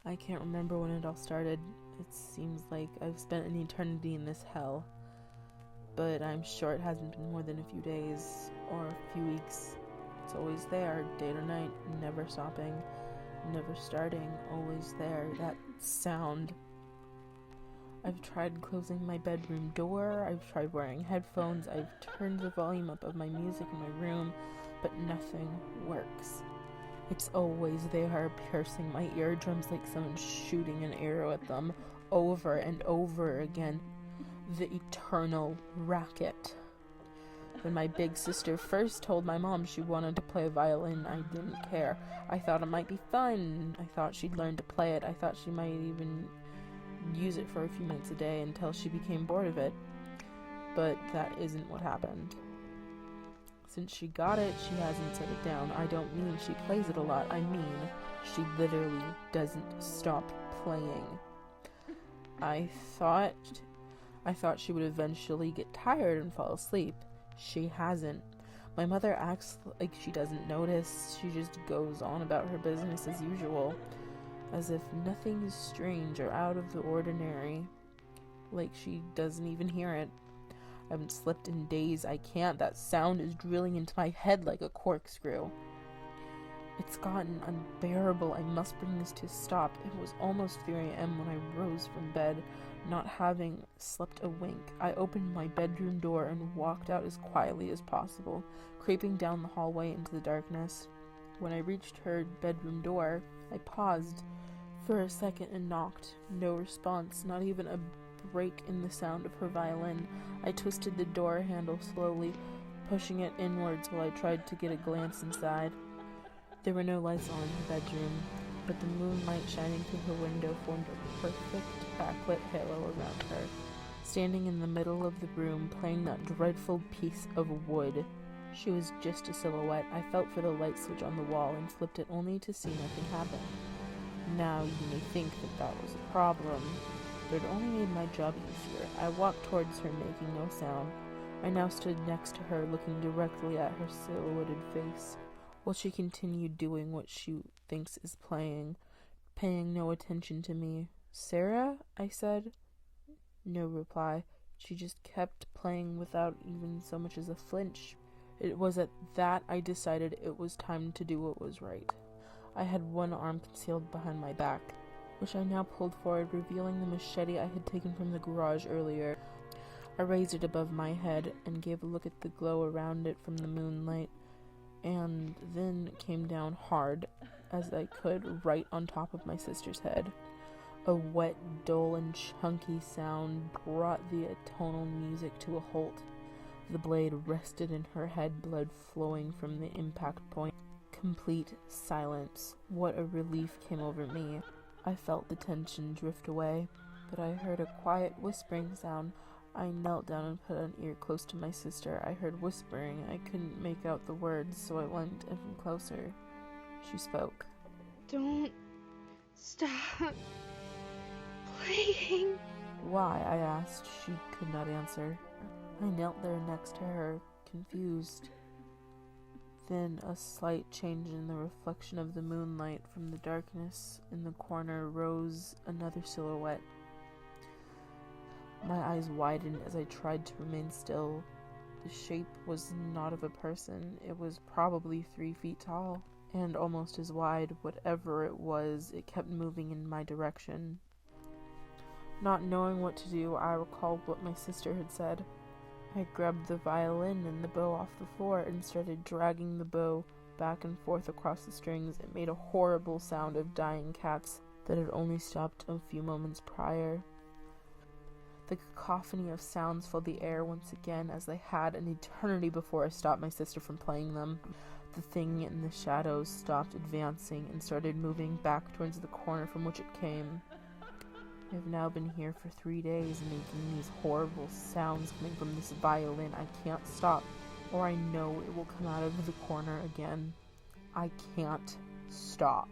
I can't remember when it all started. It seems like I've spent an eternity in this hell. But I'm sure it hasn't been more than a few days or a few weeks. It's always there, day or night, never stopping, never starting, always there. That sound. I've tried closing my bedroom door, I've tried wearing headphones, I've turned the volume up of my music in my room, but nothing works. It's always there, piercing my eardrums like someone shooting an arrow at them, over and over again. The eternal racket. When my big sister first told my mom she wanted to play violin, I didn't care. I thought it might be fun. I thought she'd learn to play it. I thought she might even use it for a few minutes a day until she became bored of it. But that isn't what happened. Since she got it, she hasn't set it down. I don't mean she plays it a lot. I mean she literally doesn't stop playing. I thought she would eventually get tired and fall asleep. She hasn't. My mother acts like she doesn't notice. She just goes on about her business as usual, as if nothing is strange or out of the ordinary, like she doesn't even hear it. I haven't slept in days. I can't. That sound is drilling into my head like a corkscrew. It's gotten unbearable. I must bring this to a stop. It was almost 3 a.m. when I rose from bed, not having slept a wink. I opened my bedroom door and walked out as quietly as possible, creeping down the hallway into the darkness. When I reached her bedroom door, I paused for a second and knocked. No response, not even a break in the sound of her violin. I twisted the door handle slowly, pushing it inwards while I tried to get a glance inside. There were no lights on in her bedroom, but the moonlight shining through her window formed a perfect backlit halo around her. Standing in the middle of the room, playing that dreadful piece of wood. She was just a silhouette. I felt for the light switch on the wall and flipped it only to see nothing happen. Now you may think that was a problem, but it only made my job easier. I walked towards her, making no sound. I now stood next to her, looking directly at her silhouetted face, while she continued doing what she thinks is playing, paying no attention to me. "Sarah?" I said. No reply. She just kept playing without even so much as a flinch. It was at that I decided it was time to do what was right. I had one arm concealed behind my back, which I now pulled forward, revealing the machete I had taken from the garage earlier. I raised it above my head and gave a look at the glow around it from the moonlight, and then came down hard as I could, right on top of my sister's head. A wet, dull, and chunky sound brought the atonal music to a halt. The blade rested in her head, blood flowing from the impact point. Complete silence. What a relief came over me. I felt the tension drift away, but I heard a quiet whispering sound. I knelt down and put an ear close to my sister. I heard whispering. I couldn't make out the words, so I went even closer. She spoke. "Don't stop playing." Why? I asked. She could not answer. I knelt there next to her, confused. Then a slight change in the reflection of the moonlight from the darkness in the corner rose another silhouette. My eyes widened as I tried to remain still. The shape was not of a person. It was probably 3 feet tall and almost as wide. Whatever it was, it kept moving in my direction. Not knowing what to do, I recalled what my sister had said. I grabbed the violin and the bow off the floor and started dragging the bow back and forth across the strings. It made a horrible sound of dying cats that had only stopped a few moments prior. The cacophony of sounds filled the air once again, as they had an eternity before I stopped my sister from playing them. The thing in the shadows stopped advancing and started moving back towards the corner from which it came. I've now been here for 3 days, making these horrible sounds coming from this violin. I can't stop, or I know it will come out of the corner again. I can't stop.